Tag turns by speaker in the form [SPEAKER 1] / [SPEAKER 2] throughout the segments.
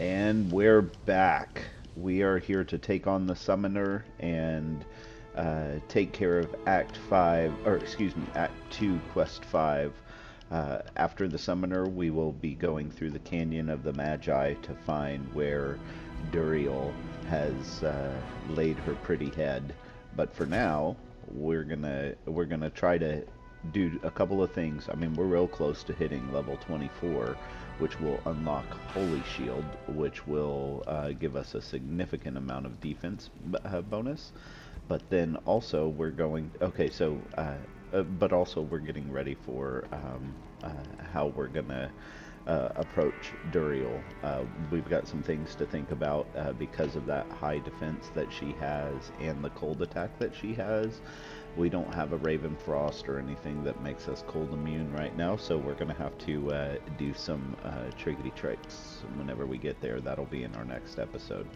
[SPEAKER 1] And we're back. We are here to take on the Summoner and take care of Act 5, or excuse me, Act 2, Quest 5. After the Summoner, we will be going through the Canyon of the Magi to find where Duriel has laid her pretty head. But for now, we're gonna try to do a couple of things. I mean, we're real close to hitting level 24, which will unlock Holy Shield, which will give us a significant amount of defense bonus. But then also we're going, okay, so, but also we're getting ready for how we're gonna approach Duriel. We've got some things to think about because of that high defense that she has and the cold attack that she has. We don't have a Raven Frost or anything that makes us cold immune right now, so we're going to have to do some trickety tricks whenever we get there. That'll be in our next episode.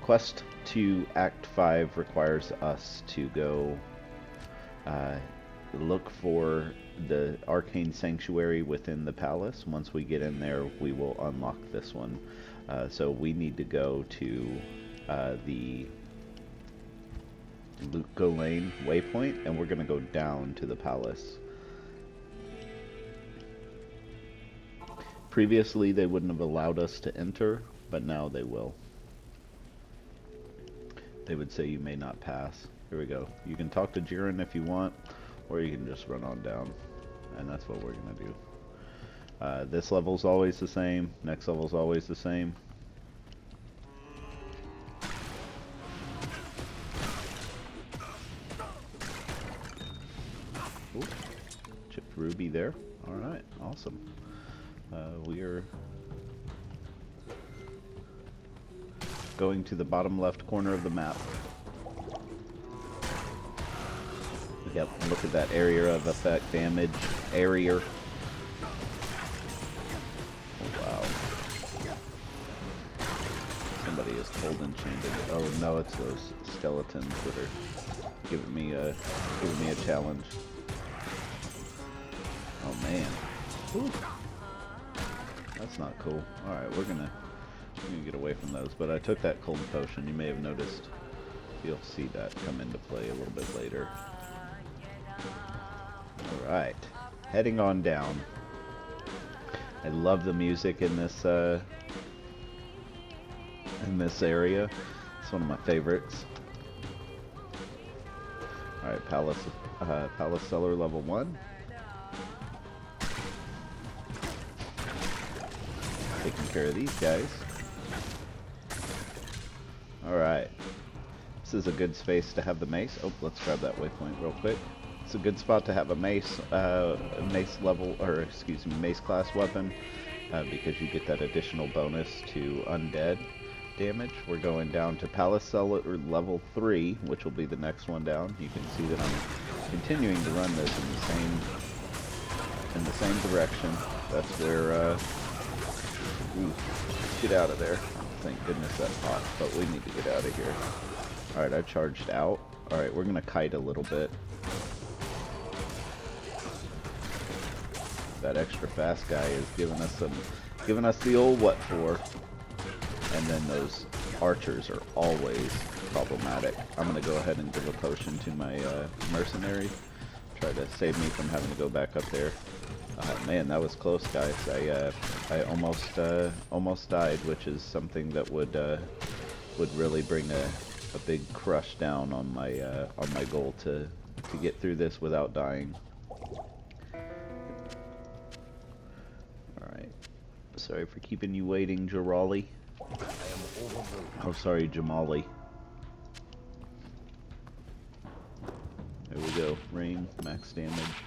[SPEAKER 1] Quest to Act 5 requires us to go look for the Arcane Sanctuary within the palace. Once we get in there, we will unlock this one. So we need to go to the Luco Lane waypoint, and we're going to go down to the palace. Previously, they wouldn't have allowed us to enter, but now they will. They would say you may not pass. Here we go. You can talk to Jiren if you want, or you can just run on down. And that's what we're going to do. This level's always the same. Next level's always the same. Ooh, chipped ruby there. Alright, awesome. We are going to the bottom left corner of the map. Yep, look at that area of effect damage. Area. Oh, wow. Somebody is cold enchanted. Oh no, it's those skeletons that are giving me a challenge. Oh man. Whew. That's not cool. Alright, we're gonna get away from those. But I took that cold potion. You may have noticed. You'll see that come into play a little bit later. Alright, heading on down. I love the music in this area. It's one of my favorites. Alright, Palace Cellar level 1. Taking care of these guys. Alright. This is a good space to have the mace. Oh, let's grab that waypoint real quick. It's a good spot to have a mace level, or excuse me, mace class weapon, because you get that additional bonus to undead damage. We're going down to Palace Cellar level 3, which will be the next one down. You can see that I'm continuing to run this in the same direction. That's where, ooh, get out of there. Thank goodness that popped, but we need to get out of here. Alright, I charged out. Alright, we're gonna kite a little bit. That extra fast guy is giving us the old what for. And then those archers are always problematic. I'm gonna go ahead and give a potion to my mercenary. Try to save me from having to go back up there. Man, that was close, guys. I almost died, which is something that would really bring a big crush down on my goal to get through this without dying. Alright. Sorry for keeping you waiting, Jirali. Oh, sorry, Jamali. There we go. Rain, max damage.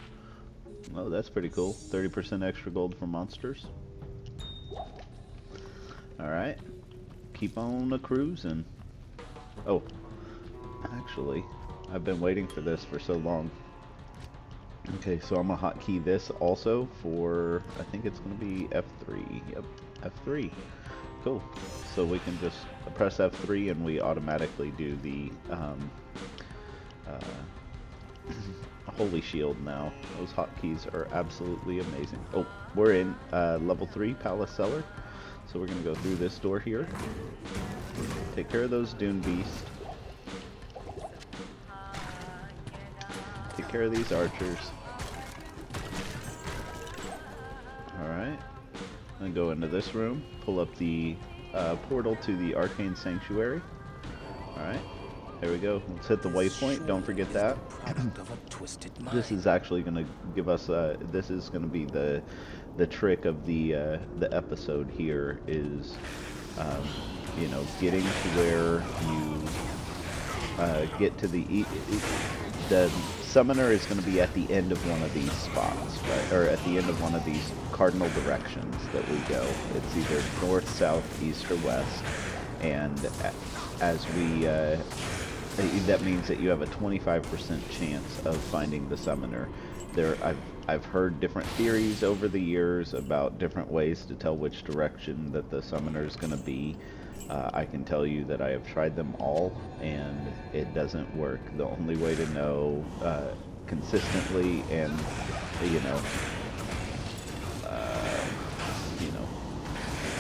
[SPEAKER 1] Oh, that's pretty cool. 30% extra gold for monsters. Alright. Keep on cruising. Oh, actually, I've been waiting for this for so long. Okay, so I'm gonna hotkey this also for, I think it's gonna be F3. Yep, F3. Cool. So we can just press F3 and we automatically do the Holy Shield now. Those hotkeys are absolutely amazing. Oh, we're in level 3 Palace Cellar. So we're going to go through this door here. Take care of those Dune Beasts. Take care of these archers. Alright. Then go into this room. Pull up the portal to the Arcane Sanctuary. Alright. There we go. Let's hit the waypoint. Don't forget that. This is actually going to give us this is going to be the trick of the episode here is you know, getting to where you get to the summoner is going to be at the end of one of these spots, right? Or at the end of one of these cardinal directions that we go. It's either north, south, east, or west. And as we that means that you have a 25% chance of finding the summoner. I've heard different theories over the years about different ways to tell which direction that the summoner is going to be. I can tell you that I have tried them all, and it doesn't work. The only way to know consistently and you know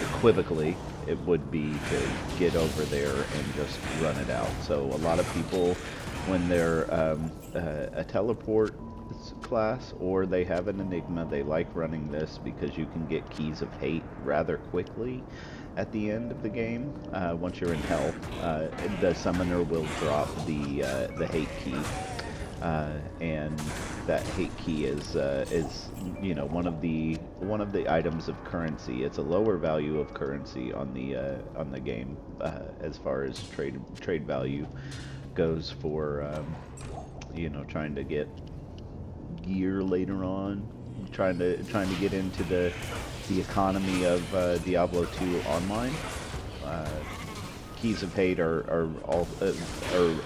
[SPEAKER 1] equivocally, it would be to get over there and just run it out. So a lot of people, when they're a teleport class or they have an enigma, they like running this because you can get keys of hate rather quickly at the end of the game. Once you're in hell, the summoner will drop the hate key, and that hate key is you know one of the items of currency. It's a lower value of currency on the game as far as trade value goes for you know, trying to get gear later on, trying to get into the economy of Diablo 2 online. Keys of hate are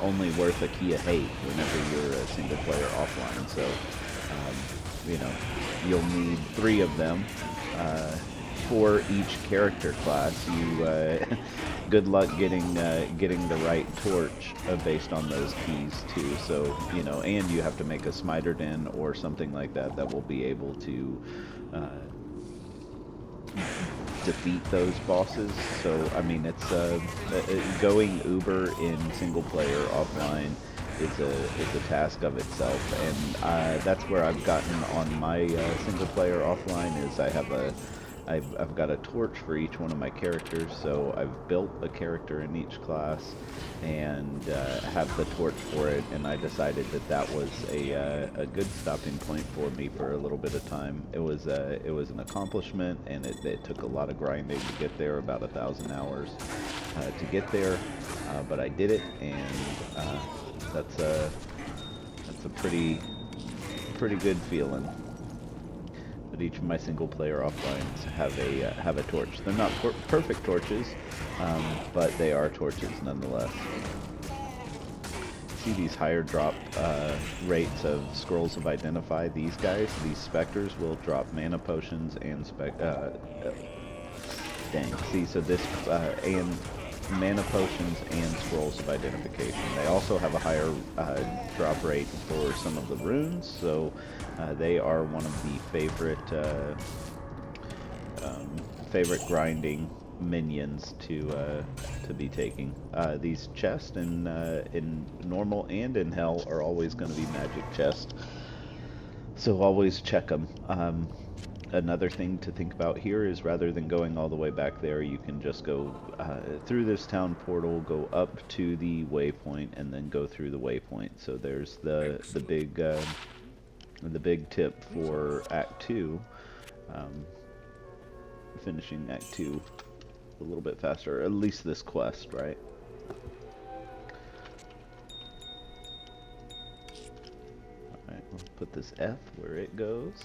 [SPEAKER 1] only worth a key of hate whenever you're a single player offline. So you know, you'll need 3 of them for each character class. You good luck getting the right torch based on those keys too. So you know, and you have to make a smiter den or something like that that will be able to defeat those bosses. So I mean, it's going Uber in single player offline is a task of itself, and that's where I've gotten on my single player offline. Is I've got a torch for each one of my characters, so I've built a character in each class and have the torch for it, and I decided that was a good stopping point for me for a little bit of time. It was an accomplishment, and it took a lot of grinding to get there, about 1,000 hours to get there, but I did it, and that's a pretty good feeling. But each of my single player offlines have a torch. They're not perfect torches, but they are torches nonetheless. See these higher drop rates of scrolls of identify. These guys, these specters, will drop mana potions and see, so this and mana potions and scrolls of identification. They also have a higher drop rate for some of the runes, so they are one of the favorite grinding minions to be taking. These chests in normal and in hell are always going to be magic chests, so always check them. Another thing to think about here is, rather than going all the way back there, you can just go through this town portal, go up to the waypoint, and then go through the waypoint. So there's the big tip for Act 2, finishing Act 2 a little bit faster, at least this quest, right? Alright, we'll put this F where it goes.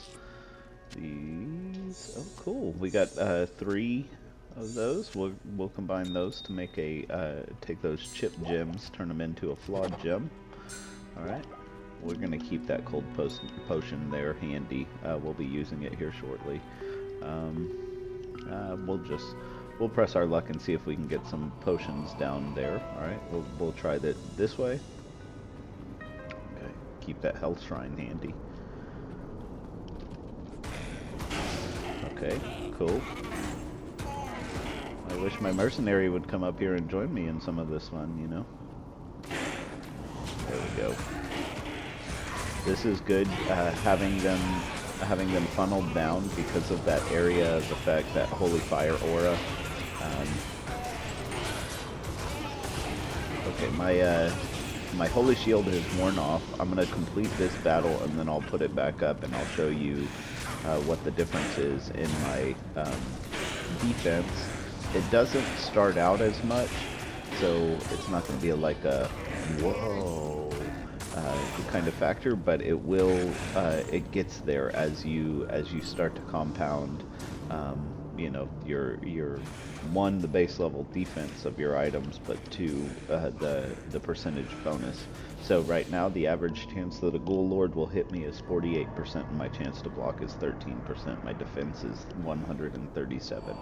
[SPEAKER 1] These, oh cool, we got 3 of those. We'll combine those to make take those chip gems, turn them into a flawed gem. Alright, we're gonna keep that cold potion there handy. We'll be using it here shortly. We'll press our luck and see if we can get some potions down there. Alright, we'll try that this way. Okay, keep that health shrine handy. Okay, cool. wish my mercenary would come up here and join me in some of this fun, you know? There we go. This is good, having them funneled down because of that area of effect, that Holy Fire aura. Okay, my Holy Shield has worn off. I'm going to complete this battle and then I'll put it back up and I'll show you what the difference is in my defense. It doesn't start out as much, so it's not going to be like a whoa kind of factor, but it will. It gets there as you start to compound. You know, your one, the base level defense of your items, but two, the percentage bonus. So right now the average chance that a Ghoul Lord will hit me is 48%, and my chance to block is 13%. My defense is 137.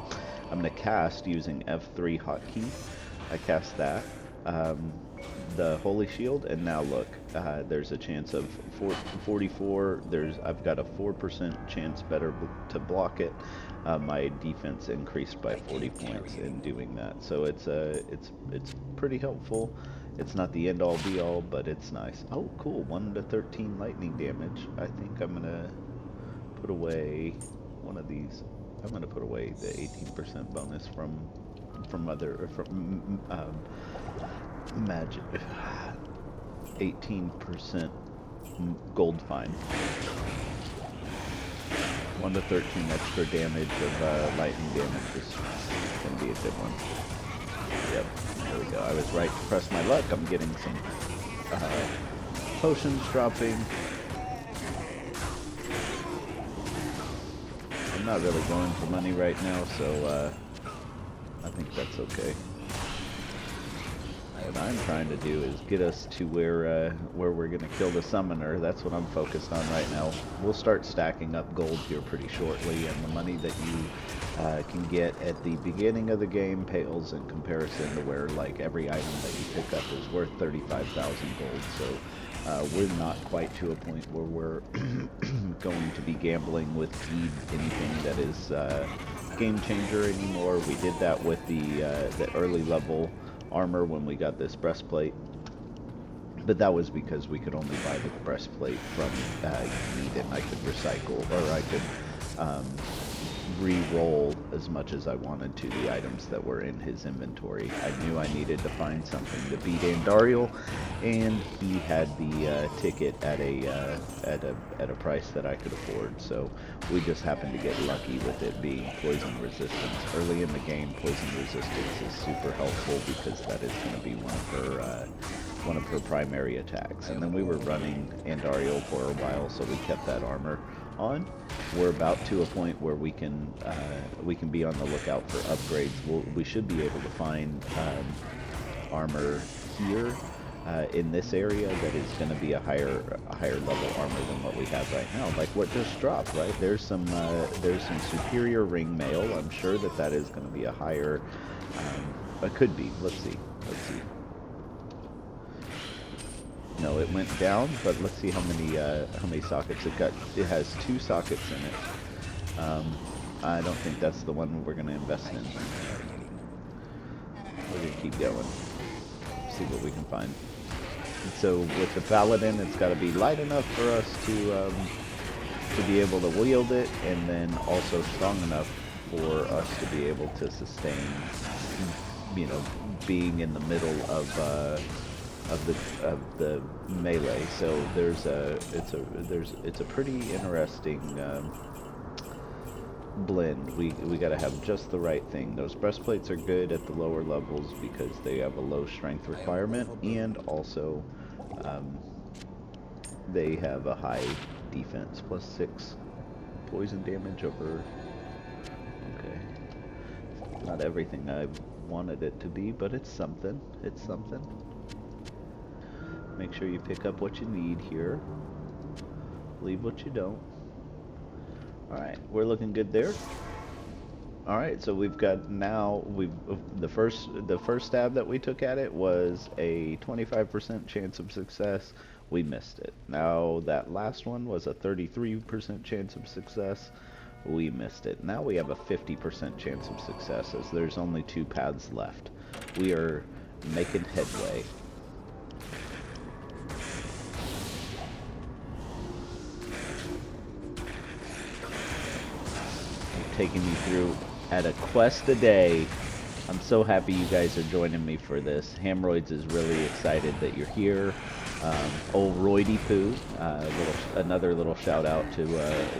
[SPEAKER 1] I'm going to cast using F3 hotkey. I cast that. The Holy Shield, and now look, there's a chance of 44. I've got a 4% chance better to block it. My defense increased by 40 points in doing that, so it's pretty helpful. It's not the end all be all, but it's nice. Oh, cool! 1 to 13 lightning damage. I think I'm gonna put away one of these. I'm gonna put away the 18% bonus from Magic. 18% gold fine. 1 to 13 extra damage of lightning damage is going to be a good one. Yep, there we go. I was right to press my luck. I'm getting some potions dropping. I'm not really going for money right now, so I think that's okay. What I'm trying to do is get us to where we're going to kill the summoner. That's what I'm focused on right now. We'll start stacking up gold here pretty shortly, and the money that you can get at the beginning of the game pales in comparison to where, like, every item that you pick up is worth 35,000 gold. So we're not quite to a point where we're going to be gambling with anything that is game changer anymore. We did that with the early level armor when we got this breastplate, but that was because we could only buy the breastplate from Need, and I could recycle, or I could re-roll as much as I wanted to the items that were in his inventory. I knew I needed to find something to beat Andariel, and he had the ticket at a price that I could afford, so we just happened to get lucky with it being poison resistance. Early in the game, poison resistance is super helpful because that is going to be one of her primary attacks. And then we were running Andariel for a while, so we kept that armor on. We're about to a point where we can be on the lookout for upgrades. We should be able to find armor here in this area that is going to be a higher level armor than what we have right now. Like what just dropped, right? There's some superior ring mail. I'm sure that is going to be a higher. It could be. Let's see. No, it went down, but let's see how many sockets it got. It has 2 sockets in it. I don't think that's the one we're going to invest in. We're going to keep going. See what we can find. And so with the Paladin, it's got to be light enough for us to be able to wield it, and then also strong enough for us to be able to sustain, you know, being in the middle of the melee. So it's a pretty interesting blend. We got to have just the right thing. Those breastplates are good at the lower levels because they have a low strength requirement, and also they have a high defense, +6 poison damage over. Okay, not everything I wanted it to be, but it's something. It's something. Make sure you pick up what you need here. Leave what you don't. Alright, we're looking good there. Alright, so we've got now, the first stab that we took at it was a 25% chance of success. We missed it. Now that last one was a 33% chance of success. We missed it. Now we have a 50% chance of success as there's only 2 paths left. We are making headway. I'm taking you through at a quest a day. I'm so happy you guys are joining me for this. Hamroids is really excited that you're here. Old Roidy Poo, another little shout out to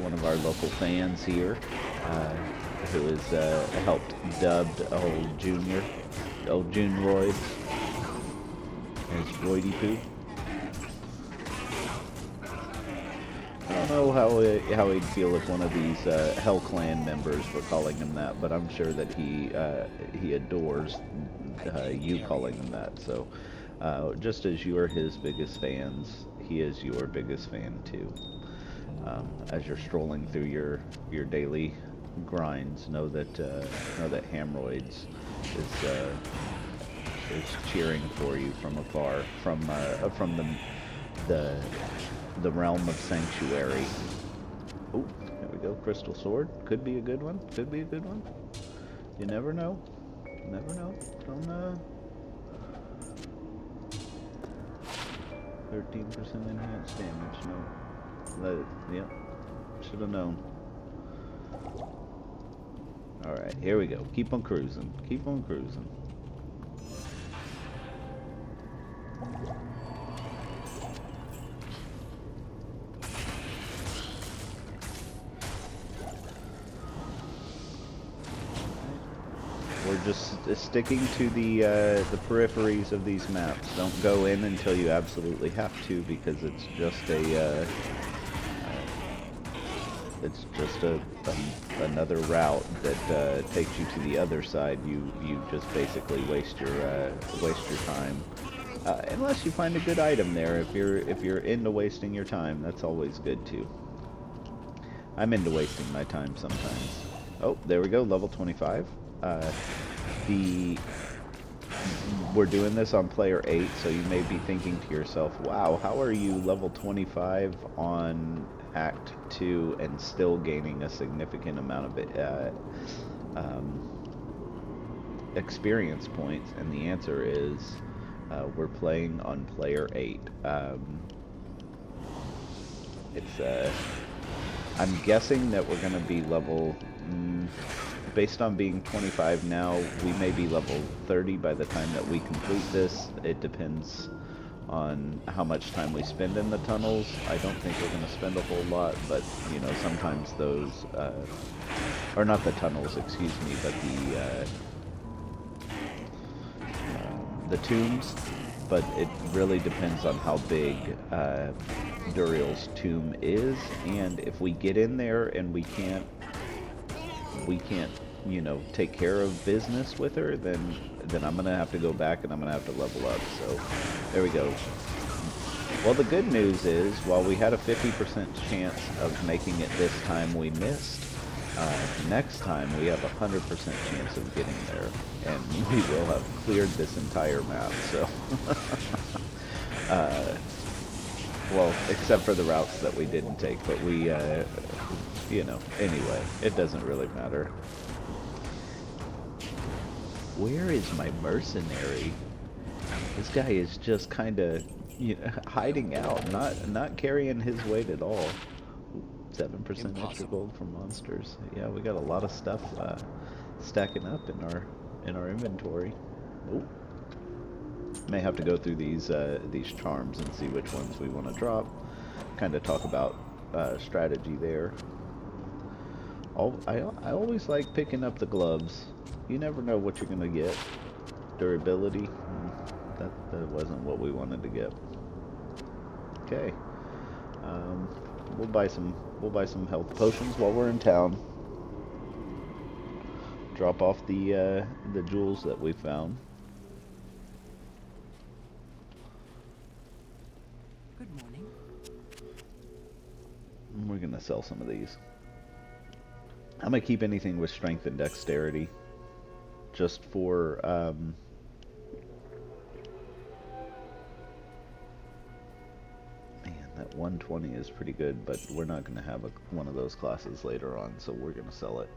[SPEAKER 1] one of our local fans here, who has helped dubbed old June Roids as Roidy Poo. I don't know how he'd feel if one of these Hell Clan members were calling him that, but I'm sure that he adores you calling him that. So just as you are his biggest fans, he is your biggest fan too. As you're strolling through your daily grinds, know that Hamroids is cheering for you from afar, from the realm of Sanctuary. Oh, there we go. Crystal Sword. Could be a good one. Could be a good one. You never know. Never know. Don't 13% enhanced damage. No. Yep. Should have known. Alright, here we go. Keep on cruising. Keep on cruising. We're just sticking to the peripheries of these maps. Don't go in until you absolutely have to, because it's just another route that takes you to the other side. You just basically waste your time, unless you find a good item there. If you're into wasting your time, that's always good too. I'm into wasting my time sometimes. Oh, there we go, level 25. We're doing this on player 8, so you may be thinking to yourself, wow, how are you level 25 on Act 2 and still gaining a significant amount of experience points? And the answer is, we're playing on player 8. I'm guessing that we're going to be level... based on being 25 now, we may be level 30 by the time that we complete this. It depends on how much time we spend in the tunnels. I don't think we're going to spend a whole lot, but, you know, sometimes those, or not the tunnels, excuse me, but the tombs, but it really depends on how big Duriel's tomb is, and if we get in there and we can't, you know, take care of business with her, then I'm gonna have to go back and I'm gonna have to level up. So there we go. Well, the good news is, while we had a 50% chance of making it this time, we missed. Next time we have a 100% chance of getting there, and we will have cleared this entire map. So well, except for the routes that we didn't take, but we you know, anyway, it doesn't really matter. Where is my mercenary? This guy is just kind of, you know, hiding out, not carrying his weight at all. 7% extra gold for monsters. Yeah, we got a lot of stuff stacking up in our inventory. Oh, may have to go through these charms and see which ones we want to drop. Kind of talk about strategy there. I always like picking up the gloves. You never know what you're gonna get. Durability, that wasn't what we wanted to get. Okay, we'll buy some health potions while we're in town. Drop off the jewels that we found.
[SPEAKER 2] Good morning.
[SPEAKER 1] We're gonna sell some of these. I'm gonna keep anything with strength and dexterity, just for man, That 120 is pretty good, but we're not going to have one of those classes later on, so we're going to sell it.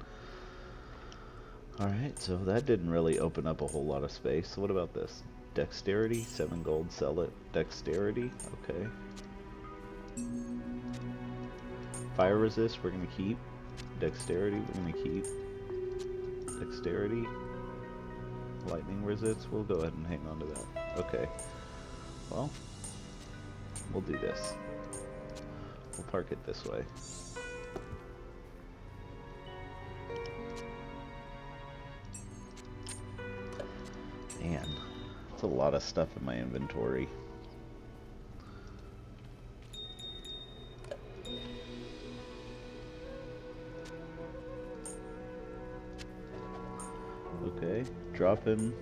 [SPEAKER 1] Alright, so that didn't really open up a whole lot of space. So what about this? Dexterity, 7 gold, sell it. Dexterity, okay. Fire resist, we're going to keep. Dexterity, we're going to keep. Dexterity. Lightning resist, we'll go ahead and hang on to that. Okay. Well, we'll do this. We'll park it this way. Man, that's a lot of stuff in my inventory. Okay, dropping.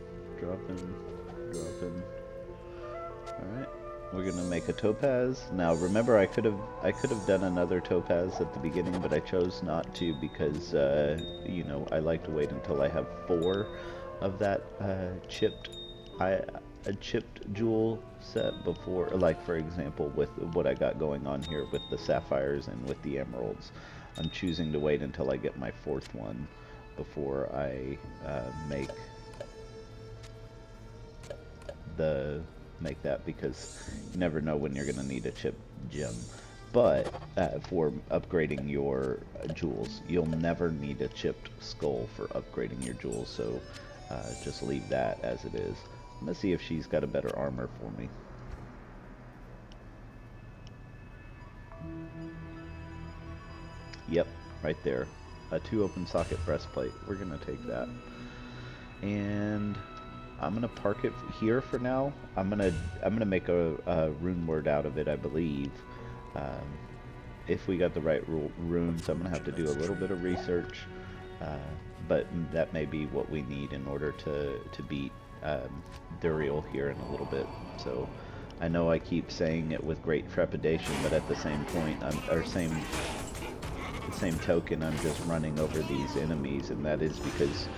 [SPEAKER 1] Alright, we're gonna make a topaz. Now remember, I could have done another topaz at the beginning, but I chose not to because you know, I like to wait until I have 4 of that chipped jewel set before, like for example with what I got going on here with the sapphires and with the emeralds. I'm choosing to wait until I get my 4th one before I make that, because you never know when you're gonna need a chipped gem. But for upgrading your jewels, you'll never need a chipped skull for upgrading your jewels, so just leave that as it is. I'm gonna see if she's got a better armor for me. Yep, right there. A 2 open socket breastplate. We're gonna take that. And I'm gonna park it here for now. I'm gonna make a rune word out of it, I believe. If we got the right runes, I'm gonna have to do a little bit of research, but that may be what we need in order to beat Duriel here in a little bit. So I know I keep saying it with great trepidation, but at the same point, the same token, I'm just running over these enemies, and that is because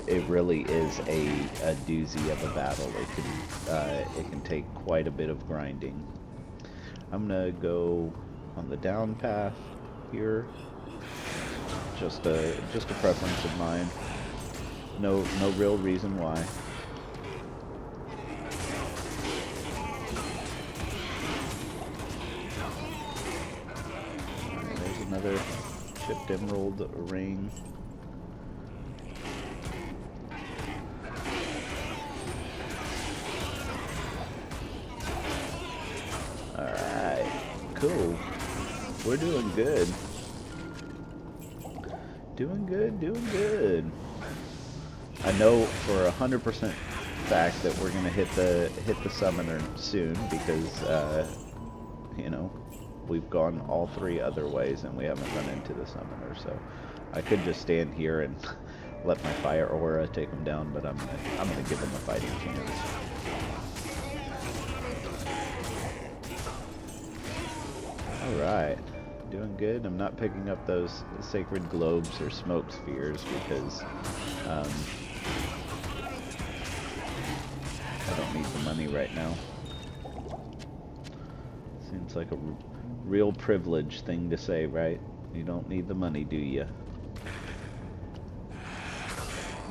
[SPEAKER 1] it really is a doozy of a battle. It can take quite a bit of grinding. I'm gonna go on the down path here. Just a preference of mine. No real reason why. There's another chipped emerald ring. Cool. We're doing good. Doing good. I know for 100% fact that we're gonna hit the summoner soon, because you know, we've gone all 3 other ways and we haven't run into the summoner. So I could just stand here and let my fire aura take him down, but I'm gonna give him a fighting chance. Alright, doing good. I'm not picking up those sacred globes or smoke spheres because I don't need the money right now. Seems like a real privileged thing to say, right? You don't need the money, do you?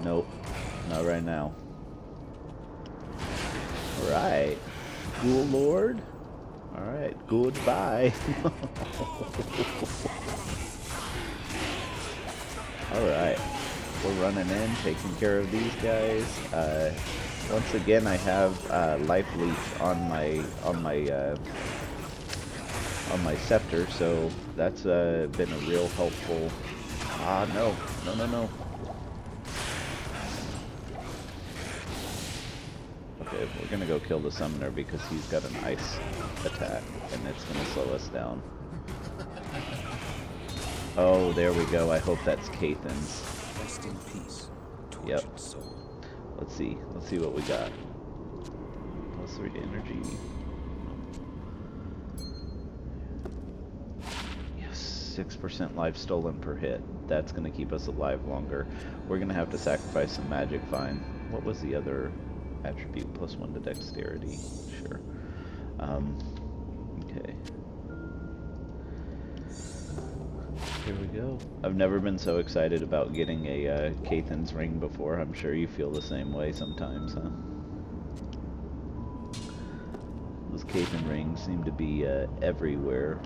[SPEAKER 1] Nope, not right now. Alright, Ghoul Lord. Alright, goodbye. Alright, we're running in, taking care of these guys. Once again, I have life leech on my scepter, so that's been a real helpful. No. Okay, we're gonna go kill the summoner because he's got an ice attack, and it's gonna slow us down. Oh, there we go. I hope that's Cathan's.
[SPEAKER 2] Rest in peace,
[SPEAKER 1] yep.
[SPEAKER 2] soul.
[SPEAKER 1] Let's see what we got. +3 energy. Yes, 6% life stolen per hit. That's gonna keep us alive longer. We're gonna have to sacrifice some magic fine. What was the other attribute? +1 to dexterity. Sure. Okay. Here we go. I've never been so excited about getting a Cathan's ring before. I'm sure you feel the same way sometimes, huh? Those Cathan rings seem to be everywhere.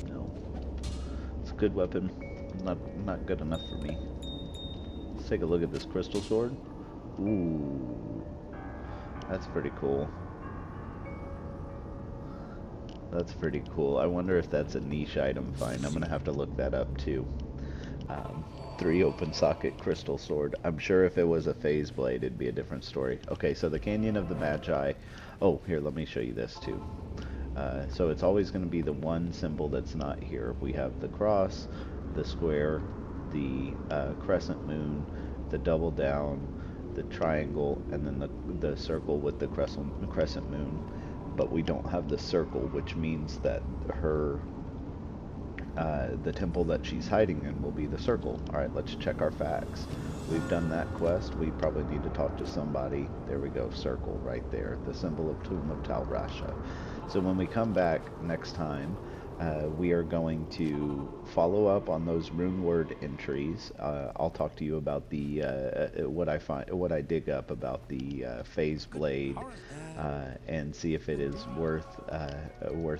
[SPEAKER 1] No. It's a good weapon. Not good enough for me. Let's take a look at this crystal sword. Ooh. That's pretty cool. That's pretty cool. I wonder if that's a niche item find. I'm gonna have to look that up too. 3 open socket crystal sword. I'm sure if it was a phase blade, it'd be a different story. Okay, so the Canyon of the Magi. Oh, here, let me show you this too. So it's always going to be the one symbol that's not here. We have the cross, the square, the crescent moon, the double down, the triangle, and then the circle with the crescent moon. But we don't have the circle, which means that the temple that she's hiding in will be the circle. Alright, let's check our facts. We've done that quest. We probably need to talk to somebody. There we go, circle right there. The symbol of Tomb of Tal Rasha. So when we come back next time, we are going to follow up on those rune word entries. I'll talk to you about the what I dig up about the phase blade, and see if it is worth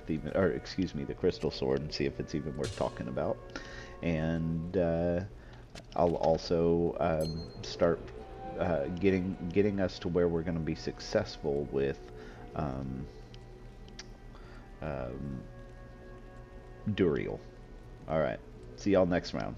[SPEAKER 1] even, or excuse me, the crystal sword, and see if it's even worth talking about. And I'll also start getting us to where we're going to be successful with Duriel. Alright, see y'all next round.